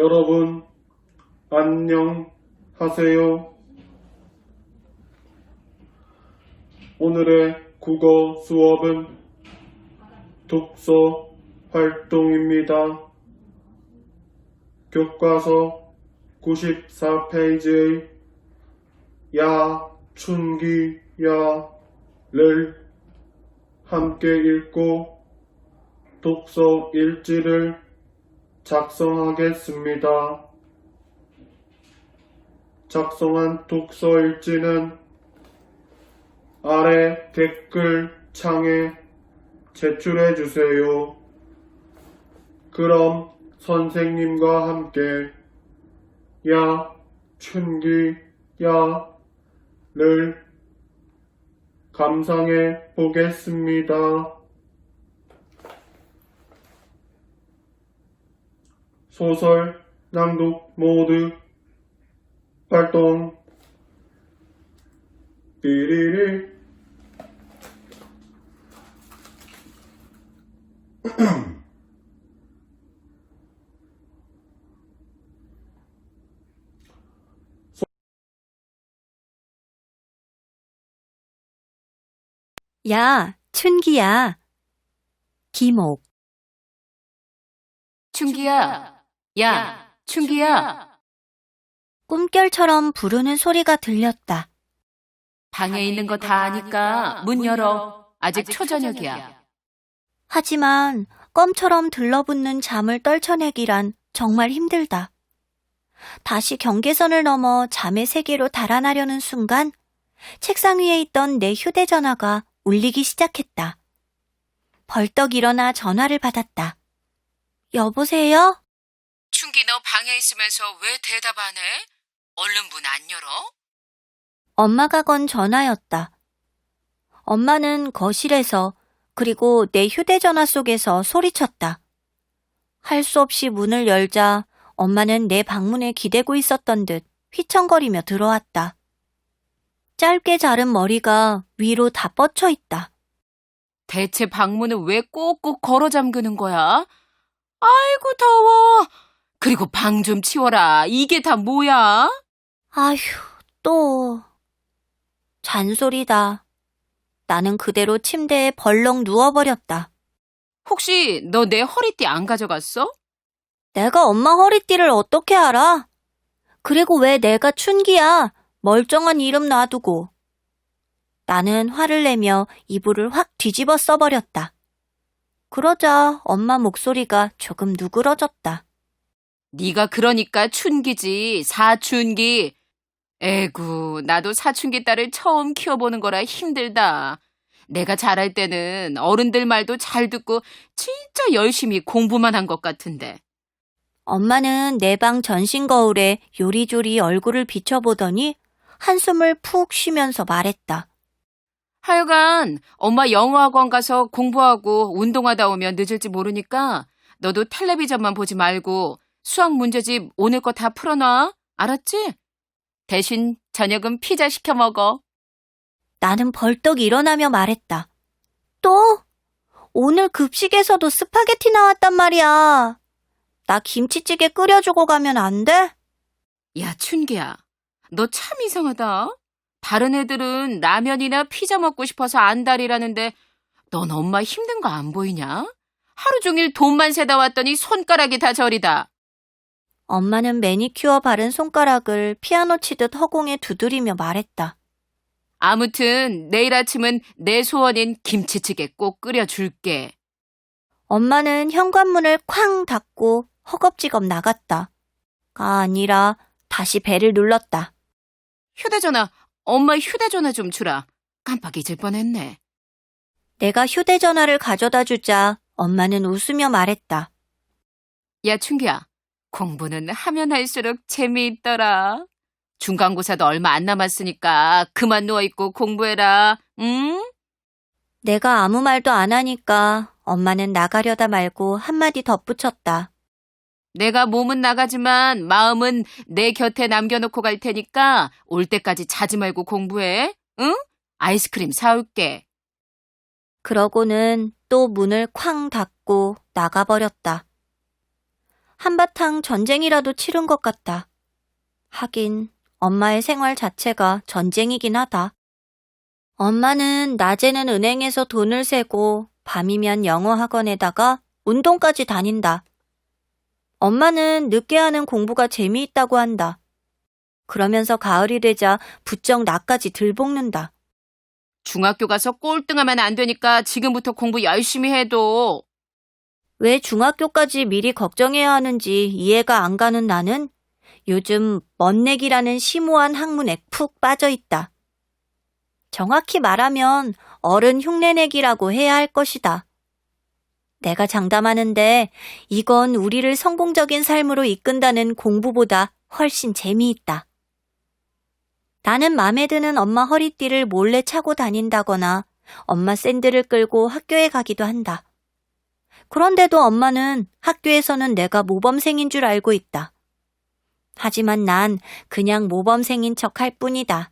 여러분, 안녕하세요. 오늘의 국어 수업은 독서 활동입니다. 교과서 94페이지의 야, 춘기, 야를 함께 읽고 독서 일지를 작성하겠습니다. 작성한 독서 일지는 아래 댓글 창에 제출해 주세요. 그럼 선생님과 함께 야, 춘기, 야를 감상해 보겠습니다. 소설 낭독 모드 활동 삐리리 야, 춘기야. 기목. 춘기야, 야, 춘기야. 꿈결처럼 부르는 소리가 들렸다. 방에 있는 거 다 아니까 문 열어. 아직 초저녁이야. 하지만 껌처럼 들러붙는 잠을 떨쳐내기란 정말 힘들다. 다시 경계선을 넘어 잠의 세계로 달아나려는 순간 책상 위에 있던 내 휴대전화가 울리기 시작했다. 벌떡 일어나 전화를 받았다. 여보세요? 춘기 너 방에 있으면서 왜 대답 안 해? 얼른 문 안 열어? 엄마가 건 전화였다. 엄마는 거실에서 그리고 내 휴대전화 속에서 소리쳤다. 할 수 없이 문을 열자 엄마는 내 방문에 기대고 있었던 듯 휘청거리며 들어왔다. 짧게 자른 머리가 위로 다 뻗쳐 있다. 대체 방문을 왜 꼭꼭 걸어 잠그는 거야? 아이고 더워. 그리고 방 좀 치워라. 이게 다 뭐야? 아휴, 또. 잔소리다. 나는 그대로 침대에 벌렁 누워버렸다. 혹시 너 내 허리띠 안 가져갔어? 내가 엄마 허리띠를 어떻게 알아? 그리고 왜 내가 춘기야? 멀쩡한 이름 놔두고. 나는 화를 내며 이불을 확 뒤집어 써버렸다. 그러자 엄마 목소리가 조금 누그러졌다. 네가 그러니까 춘기지, 사춘기. 에구, 나도 사춘기 딸을 처음 키워보는 거라 힘들다. 내가 자랄 때는 어른들 말도 잘 듣고 진짜 열심히 공부만 한 것 같은데. 엄마는 내 방 전신 거울에 요리조리 얼굴을 비춰보더니 한숨을 푹 쉬면서 말했다. 하여간 엄마 영어학원 가서 공부하고 운동하다 오면 늦을지 모르니까 너도 텔레비전만 보지 말고 수학 문제집 오늘 거 다 풀어놔. 알았지? 대신 저녁은 피자 시켜 먹어. 나는 벌떡 일어나며 말했다. 또? 오늘 급식에서도 스파게티 나왔단 말이야. 나 김치찌개 끓여주고 가면 안 돼? 야, 춘기야. 너 참 이상하다. 다른 애들은 라면이나 피자 먹고 싶어서 안달이라는데 넌 엄마 힘든 거 안 보이냐? 하루 종일 돈만 세다 왔더니 손가락이 다 저리다. 엄마는 매니큐어 바른 손가락을 피아노 치듯 허공에 두드리며 말했다. 아무튼 내일 아침은 내 소원인 김치찌개 꼭 끓여줄게. 엄마는 현관문을 쾅 닫고 허겁지겁 나갔다. 아니라 다시 벨을 눌렀다. 휴대전화, 엄마 휴대전화 좀 주라. 깜빡 잊을 뻔했네. 내가 휴대전화를 가져다 주자 엄마는 웃으며 말했다. 야, 춘기야. 공부는 하면 할수록 재미있더라. 중간고사도 얼마 안 남았으니까 그만 누워있고 공부해라. 응? 내가 아무 말도 안 하니까 엄마는 나가려다 말고 한마디 덧붙였다. 내가 몸은 나가지만 마음은 내 곁에 남겨놓고 갈 테니까 올 때까지 자지 말고 공부해. 응? 아이스크림 사올게. 그러고는 또 문을 쾅 닫고 나가버렸다. 한바탕 전쟁이라도 치른 것 같다. 하긴 엄마의 생활 자체가 전쟁이긴 하다. 엄마는 낮에는 은행에서 돈을 세고 밤이면 영어 학원에다가 운동까지 다닌다. 엄마는 늦게 하는 공부가 재미있다고 한다. 그러면서 가을이 되자 부쩍 나까지 들볶는다. 중학교 가서 꼴등하면 안 되니까 지금부터 공부 열심히 해도. 왜 중학교까지 미리 걱정해야 하는지 이해가 안 가는 나는 요즘 멋내기라는 심오한 학문에 푹 빠져 있다. 정확히 말하면 어른 흉내내기라고 해야 할 것이다. 내가 장담하는데 이건 우리를 성공적인 삶으로 이끈다는 공부보다 훨씬 재미있다. 나는 맘에 드는 엄마 허리띠를 몰래 차고 다닌다거나 엄마 샌들을 끌고 학교에 가기도 한다. 그런데도 엄마는 학교에서는 내가 모범생인 줄 알고 있다. 하지만 난 그냥 모범생인 척 할 뿐이다.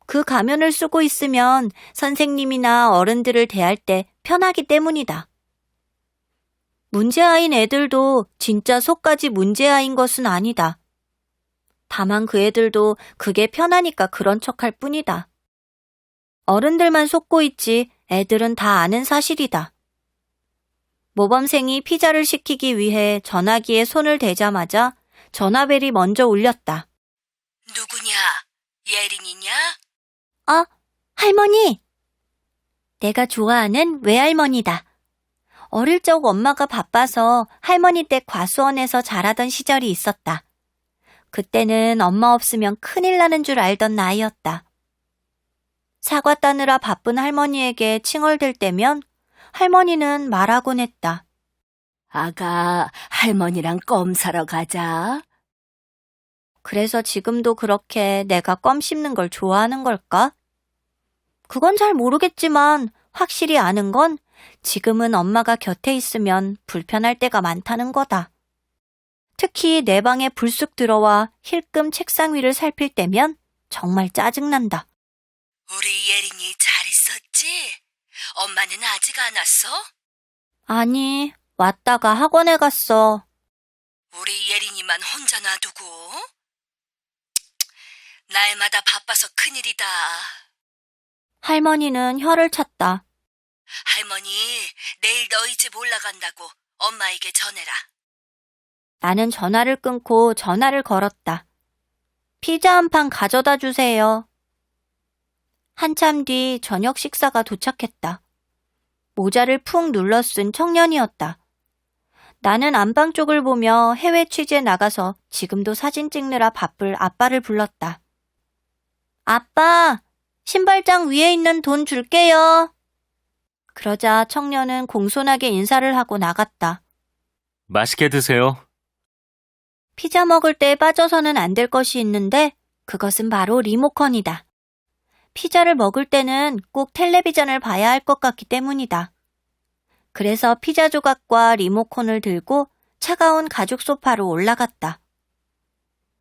그 가면을 쓰고 있으면 선생님이나 어른들을 대할 때 편하기 때문이다. 문제아인 애들도 진짜 속까지 문제아인 것은 아니다. 다만 그 애들도 그게 편하니까 그런 척할 뿐이다. 어른들만 속고 있지 애들은 다 아는 사실이다. 모범생이 피자를 시키기 위해 전화기에 손을 대자마자 전화벨이 먼저 울렸다. 누구냐? 예린이냐? 할머니! 내가 좋아하는 외할머니다. 어릴 적 엄마가 바빠서 할머니 댁 과수원에서 자라던 시절이 있었다. 그때는 엄마 없으면 큰일 나는 줄 알던 나이였다. 사과 따느라 바쁜 할머니에게 칭얼댈 때면 할머니는 말하곤 했다. 아가, 할머니랑 껌 사러 가자. 그래서 지금도 그렇게 내가 껌 씹는 걸 좋아하는 걸까? 그건 잘 모르겠지만 확실히 아는 건 지금은 엄마가 곁에 있으면 불편할 때가 많다는 거다. 특히 내 방에 불쑥 들어와 힐끔 책상 위를 살필 때면 정말 짜증난다. 우리 예린이 잘 있었지? 엄마는 아직 안 왔어? 아니, 왔다가 학원에 갔어. 우리 예린이만 혼자 놔두고? 날마다 바빠서 큰일이다. 할머니는 혀를 찼다. 할머니, 내일 너희 집 올라간다고 엄마에게 전해라. 나는 전화를 끊고 전화를 걸었다. 피자 한 판 가져다 주세요. 한참 뒤 저녁 식사가 도착했다. 모자를 푹 눌러 쓴 청년이었다. 나는 안방 쪽을 보며 해외 취재 나가서 지금도 사진 찍느라 바쁠 아빠를 불렀다. 아빠, 신발장 위에 있는 돈 줄게요. 그러자 청년은 공손하게 인사를 하고 나갔다. 맛있게 드세요. 피자 먹을 때 빠져서는 안 될 것이 있는데 그것은 바로 리모컨이다. 피자를 먹을 때는 꼭 텔레비전을 봐야 할 것 같기 때문이다. 그래서 피자 조각과 리모컨을 들고 차가운 가죽 소파로 올라갔다.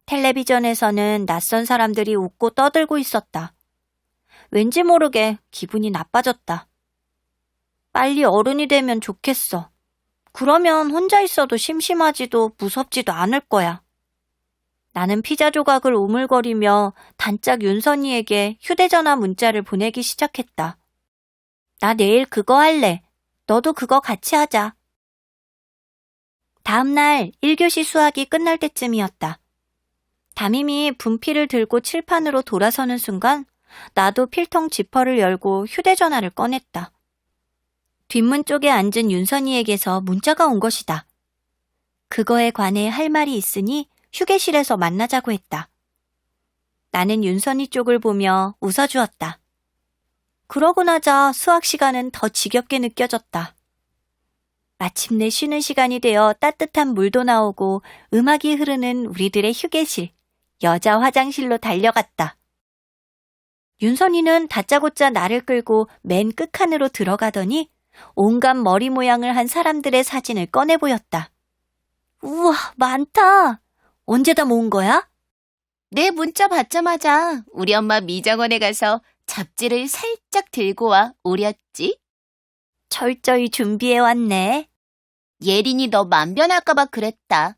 텔레비전에서는 낯선 사람들이 웃고 떠들고 있었다. 왠지 모르게 기분이 나빠졌다. 빨리 어른이 되면 좋겠어. 그러면 혼자 있어도 심심하지도 무섭지도 않을 거야. 나는 피자 조각을 오물거리며 단짝 윤선이에게 휴대전화 문자를 보내기 시작했다. 나 내일 그거 할래. 너도 그거 같이 하자. 다음 날 1교시 수학이 끝날 때쯤이었다. 담임이 분필을 들고 칠판으로 돌아서는 순간 나도 필통 지퍼를 열고 휴대전화를 꺼냈다. 뒷문 쪽에 앉은 윤선이에게서 문자가 온 것이다. 그거에 관해 할 말이 있으니 휴게실에서 만나자고 했다. 나는 윤선이 쪽을 보며 웃어주었다. 그러고 나자 수학 시간은 더 지겹게 느껴졌다. 마침내 쉬는 시간이 되어 따뜻한 물도 나오고 음악이 흐르는 우리들의 휴게실, 여자 화장실로 달려갔다. 윤선이는 다짜고짜 나를 끌고 맨 끝칸으로 들어가더니 온갖 머리 모양을 한 사람들의 사진을 꺼내 보였다. 우와, 많다. 언제 다 모은 거야? 내 문자 받자마자 우리 엄마 미장원에 가서 잡지를 살짝 들고 와 오렸지. 철저히 준비해 왔네. 예린이 너 만변할까봐 그랬다.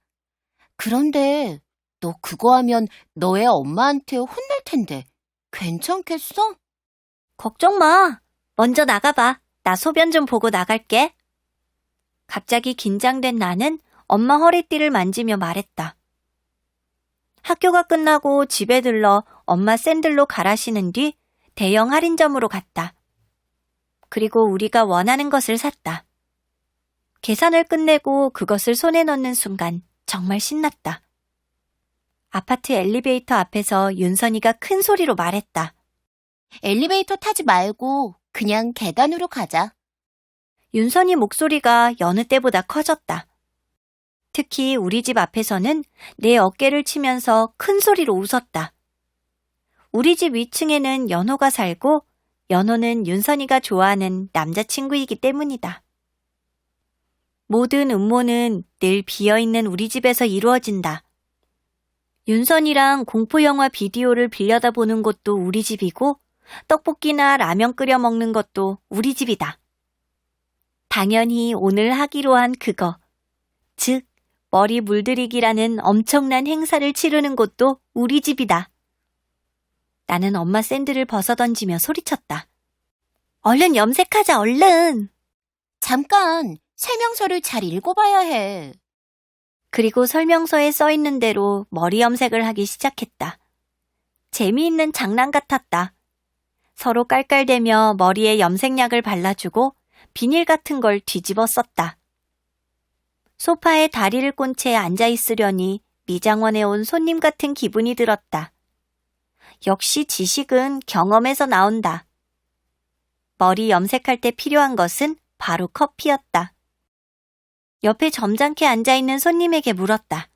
그런데 너 그거 하면 너의 엄마한테 혼날 텐데 괜찮겠어? 걱정 마. 먼저 나가봐. 나 소변 좀 보고 나갈게. 갑자기 긴장된 나는 엄마 허리띠를 만지며 말했다. 학교가 끝나고 집에 들러 엄마 샌들로 갈아 신은 뒤 대형 할인점으로 갔다. 그리고 우리가 원하는 것을 샀다. 계산을 끝내고 그것을 손에 넣는 순간 정말 신났다. 아파트 엘리베이터 앞에서 윤선이가 큰 소리로 말했다. 엘리베이터 타지 말고 그냥 계단으로 가자. 윤선이 목소리가 여느 때보다 커졌다. 특히 우리 집 앞에서는 내 어깨를 치면서 큰 소리로 웃었다. 우리 집 위층에는 연호가 살고 연호는 윤선이가 좋아하는 남자친구이기 때문이다. 모든 음모는 늘 비어있는 우리 집에서 이루어진다. 윤선이랑 공포영화 비디오를 빌려다 보는 것도 우리 집이고 떡볶이나 라면 끓여 먹는 것도 우리 집이다. 당연히 오늘 하기로 한 그거, 즉 머리 물들이기라는 엄청난 행사를 치르는 곳도 우리 집이다. 나는 엄마 샌들을 벗어던지며 소리쳤다. 얼른 염색하자, 얼른! 잠깐, 설명서를 잘 읽어봐야 해. 그리고 설명서에 써있는 대로 머리 염색을 하기 시작했다. 재미있는 장난 같았다. 서로 깔깔대며 머리에 염색약을 발라주고 비닐 같은 걸 뒤집어 썼다. 소파에 다리를 꼰 채 앉아있으려니 미장원에 온 손님 같은 기분이 들었다. 역시 지식은 경험에서 나온다. 머리 염색할 때 필요한 것은 바로 커피였다. 옆에 점잖게 앉아있는 손님에게 물었다.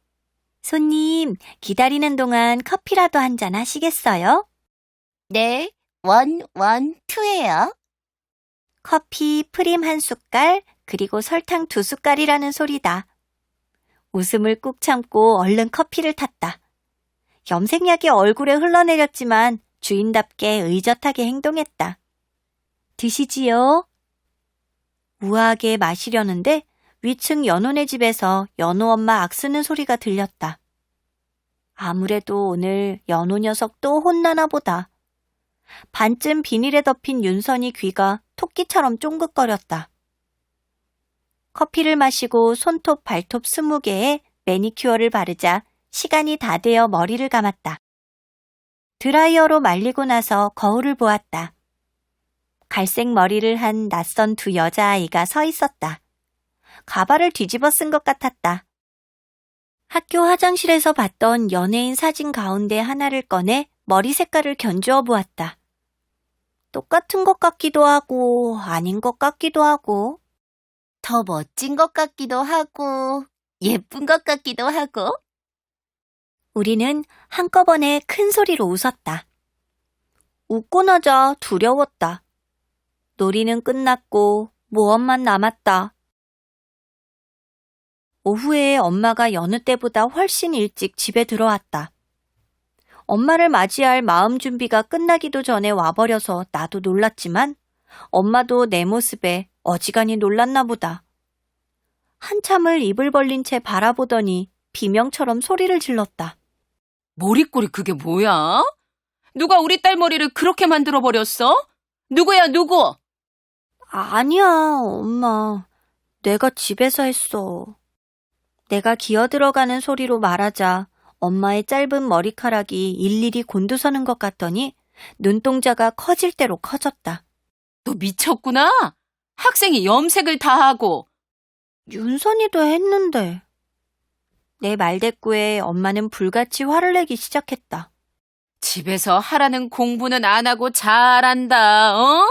손님, 기다리는 동안 커피라도 한잔 하시겠어요? 네, 112예요. 커피 프림 1숟갈, 그리고 설탕 2숟갈이라는 소리다. 웃음을 꾹 참고 얼른 커피를 탔다. 염색약이 얼굴에 흘러내렸지만 주인답게 의젓하게 행동했다. 드시지요? 우아하게 마시려는데 위층 연호네 집에서 연호 엄마 악쓰는 소리가 들렸다. 아무래도 오늘 연호 녀석 또 혼나나 보다. 반쯤 비닐에 덮인 윤선이 귀가 토끼처럼 쫑긋거렸다. 커피를 마시고 손톱 발톱 20개에 매니큐어를 바르자 시간이 다 되어 머리를 감았다. 드라이어로 말리고 나서 거울을 보았다. 갈색 머리를 한 낯선 두 여자아이가 서 있었다. 가발을 뒤집어 쓴 것 같았다. 학교 화장실에서 봤던 연예인 사진 가운데 하나를 꺼내 머리 색깔을 견주어 보았다. 똑같은 것 같기도 하고 아닌 것 같기도 하고 더 멋진 것 같기도 하고 예쁜 것 같기도 하고. 우리는 한꺼번에 큰 소리로 웃었다. 웃고 나자 두려웠다. 놀이는 끝났고 모험만 남았다. 오후에 엄마가 여느 때보다 훨씬 일찍 집에 들어왔다. 엄마를 맞이할 마음 준비가 끝나기도 전에 와버려서 나도 놀랐지만 엄마도 내 모습에 어지간히 놀랐나 보다. 한참을 입을 벌린 채 바라보더니 비명처럼 소리를 질렀다. 머리꼬리 그게 뭐야? 누가 우리 딸 머리를 그렇게 만들어버렸어? 누구야, 누구? 아니야, 엄마. 내가 집에서 했어. 내가 기어들어가는 소리로 말하자 엄마의 짧은 머리카락이 일일이 곤두서는 것 같더니 눈동자가 커질 대로 커졌다. 너 미쳤구나? 학생이 염색을 다 하고. 윤선이도 했는데. 내 말대꾸에 엄마는 불같이 화를 내기 시작했다. 집에서 하라는 공부는 안 하고 잘한다, 어?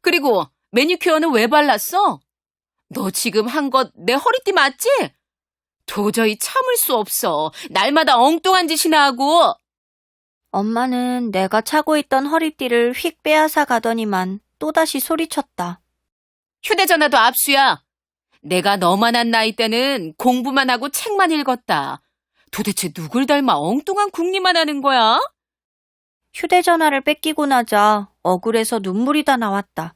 그리고 매니큐어는 왜 발랐어? 너 지금 한 것 내 허리띠 맞지? 도저히 참을 수 없어. 날마다 엉뚱한 짓이나 하고. 엄마는 내가 차고 있던 허리띠를 휙 빼앗아 가더니만 또다시 소리쳤다. 휴대전화도 압수야. 내가 너만한 나이 때는 공부만 하고 책만 읽었다. 도대체 누굴 닮아 엉뚱한 궁리만 하는 거야? 휴대전화를 뺏기고 나자 억울해서 눈물이 다 나왔다.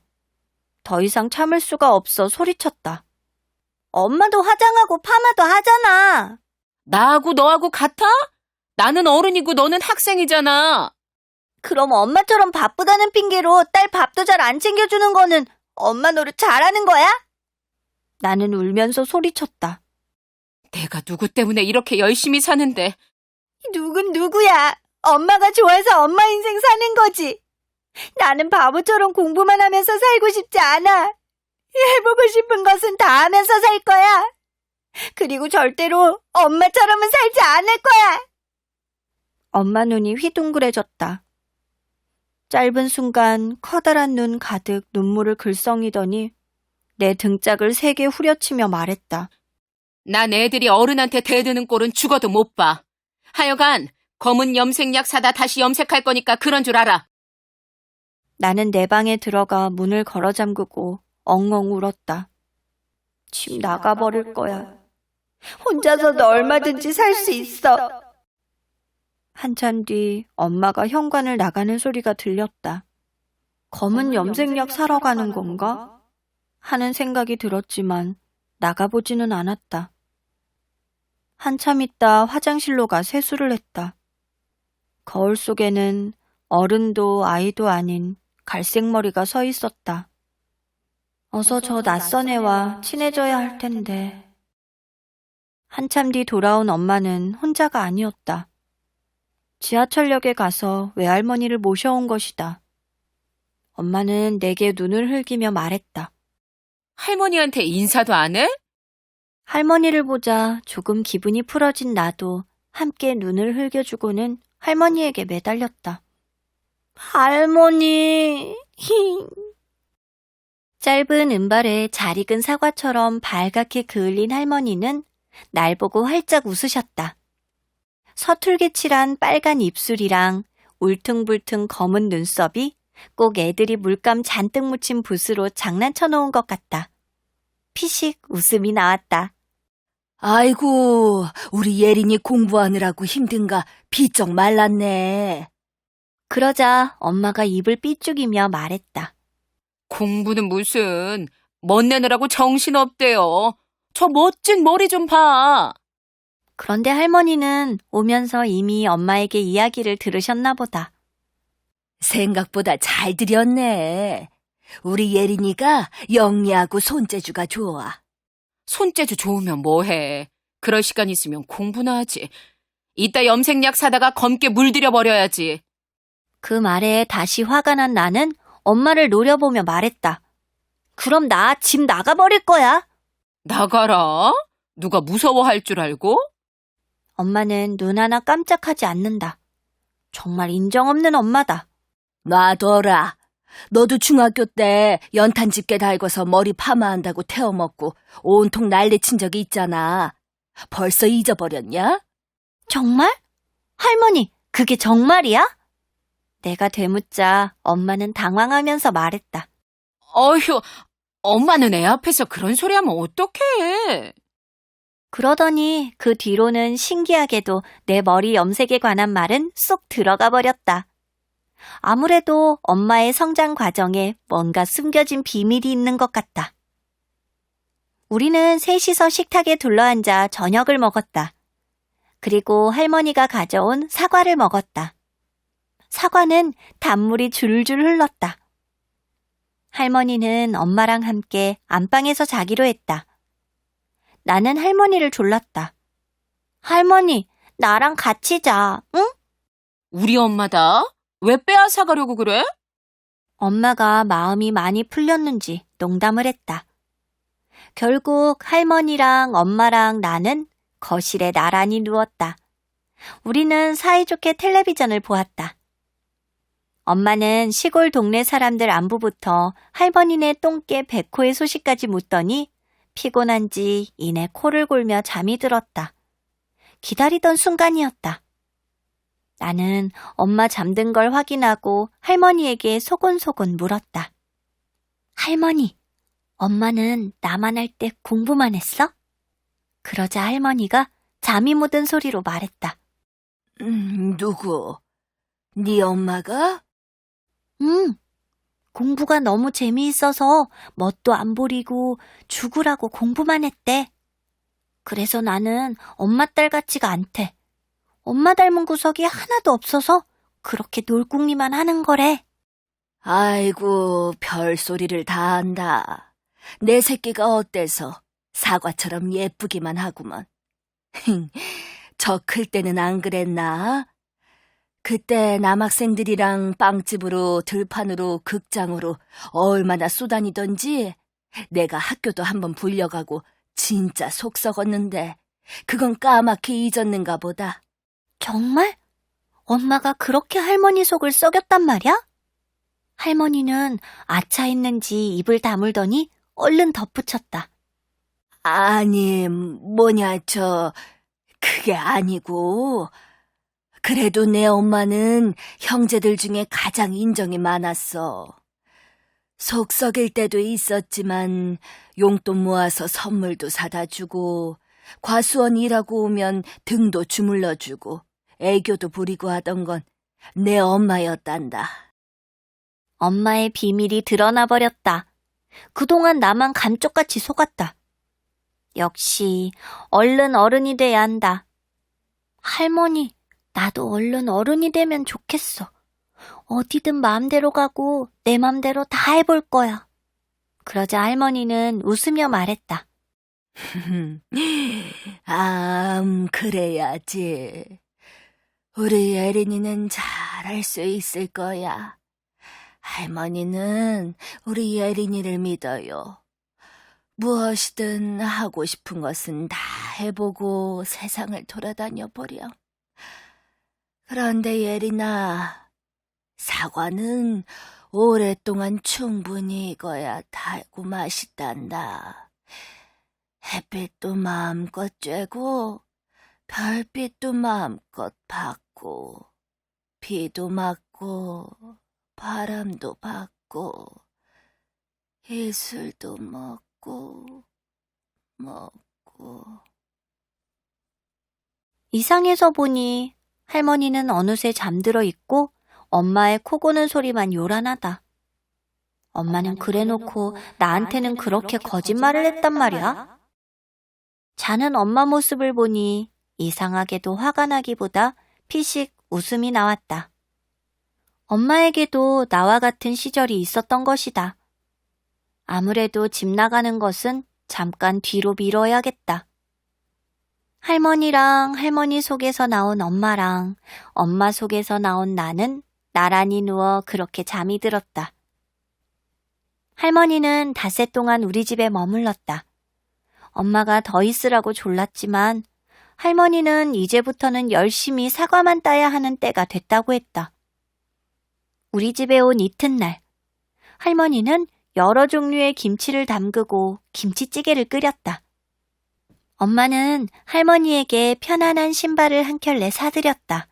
더 이상 참을 수가 없어 소리쳤다. 엄마도 화장하고 파마도 하잖아. 나하고 너하고 같아? 나는 어른이고 너는 학생이잖아. 그럼 엄마처럼 바쁘다는 핑계로 딸 밥도 잘 안 챙겨주는 거는 엄마 노릇 잘하는 거야? 나는 울면서 소리쳤다. 내가 누구 때문에 이렇게 열심히 사는데. 누군 누구야? 엄마가 좋아서 엄마 인생 사는 거지. 나는 바보처럼 공부만 하면서 살고 싶지 않아. 해보고 싶은 것은 다 하면서 살 거야. 그리고 절대로 엄마처럼은 살지 않을 거야. 엄마 눈이 휘둥그레졌다. 짧은 순간 커다란 눈 가득 눈물을 글썽이더니 내 등짝을 세게 후려치며 말했다. 난 애들이 어른한테 대드는 꼴은 죽어도 못 봐. 하여간 검은 염색약 사다 다시 염색할 거니까 그런 줄 알아. 나는 내 방에 들어가 문을 걸어 잠그고 엉엉 울었다. 집 나가버릴 거야. 혼자서도 얼마든지 살 수 있어. 한참 뒤 엄마가 현관을 나가는 소리가 들렸다. 검은 염색약 사러 가는 건가? 하는 생각이 들었지만 나가보지는 않았다. 한참 있다 화장실로 가 세수를 했다. 거울 속에는 어른도 아이도 아닌 갈색 머리가 서 있었다. 어서 저 낯선 애와 친해져야 할 텐데. 한참 뒤 돌아온 엄마는 혼자가 아니었다. 지하철역에 가서 외할머니를 모셔온 것이다. 엄마는 내게 눈을 흘기며 말했다. 할머니한테 인사도 안 해? 할머니를 보자 조금 기분이 풀어진 나도 함께 눈을 흘겨주고는 할머니에게 매달렸다. 할머니. 짧은 은발에 잘 익은 사과처럼 발갛게 그을린 할머니는 날 보고 활짝 웃으셨다. 서툴게 칠한 빨간 입술이랑 울퉁불퉁 검은 눈썹이 꼭 애들이 물감 잔뜩 묻힌 붓으로 장난쳐 놓은 것 같다. 피식 웃음이 나왔다. 아이고, 우리 예린이 공부하느라고 힘든가 비쩍 말랐네. 그러자 엄마가 입을 삐죽이며 말했다. 공부는 무슨, 멋내느라고 정신없대요. 저 멋진 머리 좀 봐. 그런데 할머니는 오면서 이미 엄마에게 이야기를 들으셨나 보다. 생각보다 잘 들였네. 우리 예린이가 영리하고 손재주가 좋아. 손재주 좋으면 뭐해. 그럴 시간 있으면 공부나 하지. 이따 염색약 사다가 검게 물들여 버려야지. 그 말에 다시 화가 난 나는 엄마를 노려보며 말했다. 그럼 나 집 나가버릴 거야. 나가라? 누가 무서워할 줄 알고? 엄마는 눈 하나 깜짝하지 않는다. 정말 인정 없는 엄마다. 놔둬라. 너도 중학교 때 연탄 집게 달궈서 머리 파마한다고 태워먹고 온통 난리친 적이 있잖아. 벌써 잊어버렸냐? 정말? 할머니, 그게 정말이야? 내가 되묻자 엄마는 당황하면서 말했다. 어휴, 엄마는 애 앞에서 그런 소리 하면 어떡해. 그러더니 그 뒤로는 신기하게도 내 머리 염색에 관한 말은 쏙 들어가 버렸다. 아무래도 엄마의 성장 과정에 뭔가 숨겨진 비밀이 있는 것 같다. 우리는 셋이서 식탁에 둘러앉아 저녁을 먹었다. 그리고 할머니가 가져온 사과를 먹었다. 사과는 단물이 줄줄 흘렀다. 할머니는 엄마랑 함께 안방에서 자기로 했다. 나는 할머니를 졸랐다. 할머니, 나랑 같이 자, 응? 우리 엄마다? 왜 빼앗아 가려고 그래? 엄마가 마음이 많이 풀렸는지 농담을 했다. 결국 할머니랑 엄마랑 나는 거실에 나란히 누웠다. 우리는 사이좋게 텔레비전을 보았다. 엄마는 시골 동네 사람들 안부부터 할머니네 똥개 백호의 소식까지 묻더니 피곤한지 이내 코를 골며 잠이 들었다. 기다리던 순간이었다. 나는 엄마 잠든 걸 확인하고 할머니에게 소곤소곤 물었다. 할머니, 엄마는 나만 할 때 공부만 했어? 그러자 할머니가 잠이 묻은 소리로 말했다. 누구? 네 엄마가? 응, 공부가 너무 재미있어서 뭣도 안 부리고 죽으라고 공부만 했대. 그래서 나는 엄마 딸 같지가 않대. 엄마 닮은 구석이 하나도 없어서 그렇게 놀궁리만 하는 거래. 아이고, 별소리를 다 한다. 내 새끼가 어때서 사과처럼 예쁘기만 하구먼. 저 클 때는 안 그랬나? 그때 남학생들이랑 빵집으로 들판으로 극장으로 얼마나 쏘다니던지 내가 학교도 한번 불려가고 진짜 속 썩었는데 그건 까맣게 잊었는가 보다. 정말? 엄마가 그렇게 할머니 속을 썩였단 말이야? 할머니는 아차 했는지 입을 다물더니 얼른 덧붙였다. 아니, 그게 아니고, 그래도 내 엄마는 형제들 중에 가장 인정이 많았어. 속 썩일 때도 있었지만 용돈 모아서 선물도 사다 주고 과수원 일하고 오면 등도 주물러 주고 애교도 부리고 하던 건 내 엄마였단다. 엄마의 비밀이 드러나 버렸다. 그동안 나만 감쪽같이 속았다. 역시 얼른 어른이 돼야 한다. 할머니, 나도 얼른 어른이 되면 좋겠어. 어디든 마음대로 가고 내 맘대로 다 해볼 거야. 그러자 할머니는 웃으며 말했다. 그래야지. 우리 예린이는 잘할 수 있을 거야. 할머니는 우리 예린이를 믿어요. 무엇이든 하고 싶은 것은 다 해보고 세상을 돌아다녀 보렴. 그런데 예린아, 사과는 오랫동안 충분히 익어야 달고 맛있단다. 햇빛도 마음껏 쬐고 별빛도 마음껏 받고 비도 맞고 바람도 받고 이슬도 먹고 이상해서 보니 할머니는 어느새 잠들어 있고 엄마의 코 고는 소리만 요란하다. 엄마는 그래놓고 나한테는 그렇게 거짓말을 했단 말이야. 자는 엄마 모습을 보니 이상하게도 화가 나기보다 피식 웃음이 나왔다. 엄마에게도 나와 같은 시절이 있었던 것이다. 아무래도 집 나가는 것은 잠깐 뒤로 미뤄야겠다. 할머니랑 할머니 속에서 나온 엄마랑 엄마 속에서 나온 나는 나란히 누워 그렇게 잠이 들었다. 할머니는 닷새 동안 우리 집에 머물렀다. 엄마가 더 있으라고 졸랐지만 할머니는 이제부터는 열심히 사과만 따야 하는 때가 됐다고 했다. 우리 집에 온 이튿날, 할머니는 여러 종류의 김치를 담그고 김치찌개를 끓였다. 엄마는 할머니에게 편안한 신발을 한 켤레 사드렸다.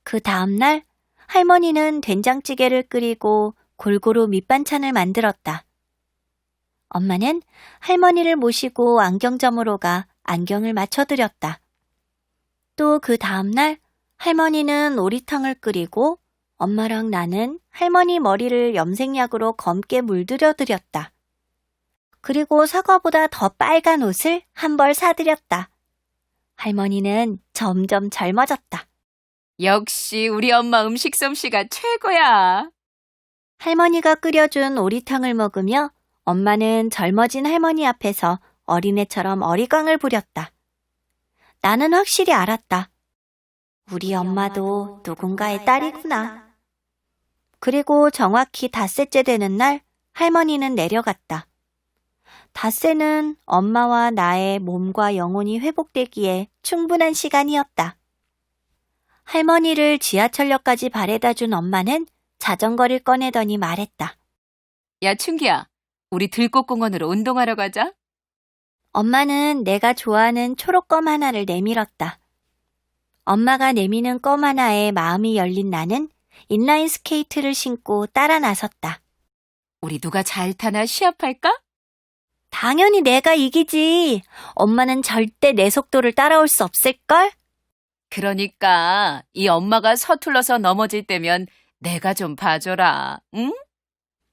그 다음날 할머니는 된장찌개를 끓이고 골고루 밑반찬을 만들었다. 엄마는 할머니를 모시고 안경점으로 가 안경을 맞춰드렸다. 또 그 다음날 할머니는 오리탕을 끓이고 엄마랑 나는 할머니 머리를 염색약으로 검게 물들여드렸다. 그리고 사과보다 더 빨간 옷을 한 벌 사드렸다. 할머니는 점점 젊어졌다. 역시 우리 엄마 음식 솜씨가 최고야. 할머니가 끓여준 오리탕을 먹으며 엄마는 젊어진 할머니 앞에서 어린애처럼 어리광을 부렸다. 나는 확실히 알았다. 우리 엄마도 누군가의 딸이구나. 그리고 정확히 닷새째 되는 날 할머니는 내려갔다. 닷새는 엄마와 나의 몸과 영혼이 회복되기에 충분한 시간이었다. 할머니를 지하철역까지 바래다 준 엄마는 자전거를 꺼내더니 말했다. 야, 춘기야, 우리 들꽃공원으로 운동하러 가자. 엄마는 내가 좋아하는 초록껌 하나를 내밀었다. 엄마가 내미는 껌 하나에 마음이 열린 나는 인라인 스케이트를 신고 따라 나섰다. 우리 누가 잘 타나 시합할까? 당연히 내가 이기지. 엄마는 절대 내 속도를 따라올 수 없을걸? 그러니까 이 엄마가 서툴러서 넘어질 때면 내가 좀 봐줘라, 응?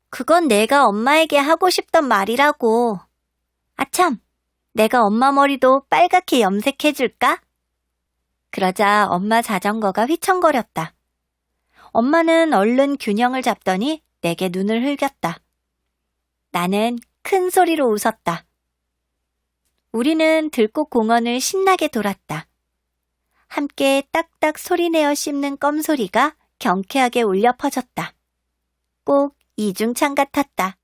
그건 내가 엄마에게 하고 싶던 말이라고. 아참, 내가 엄마 머리도 빨갛게 염색해줄까? 그러자 엄마 자전거가 휘청거렸다. 엄마는 얼른 균형을 잡더니 내게 눈을 흘겼다. 나는 큰 소리로 웃었다. 우리는 들꽃 공원을 신나게 돌았다. 함께 딱딱 소리내어 씹는 껌소리가 경쾌하게 울려 퍼졌다. 꼭 이중창 같았다.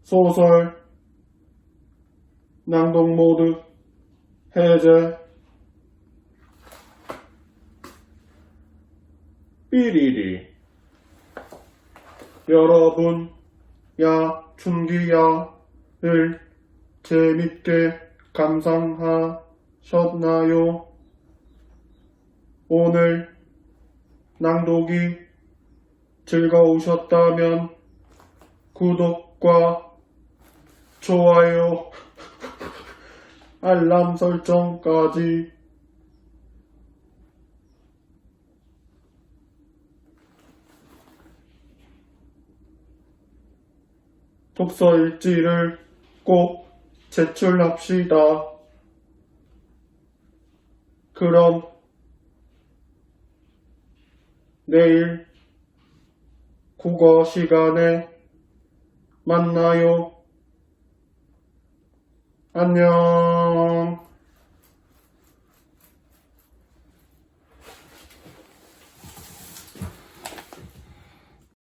소설, 낭독 모드, 해제. 삐리리. 여러분, 야, 춘기야를 재밌게 감상하셨나요? 오늘 낭독이 즐거우셨다면 구독과 좋아요, 알람 설정까지 독서 일지를 꼭 제출합시다. 그럼 내일 국어 시간에 만나요. 안녕.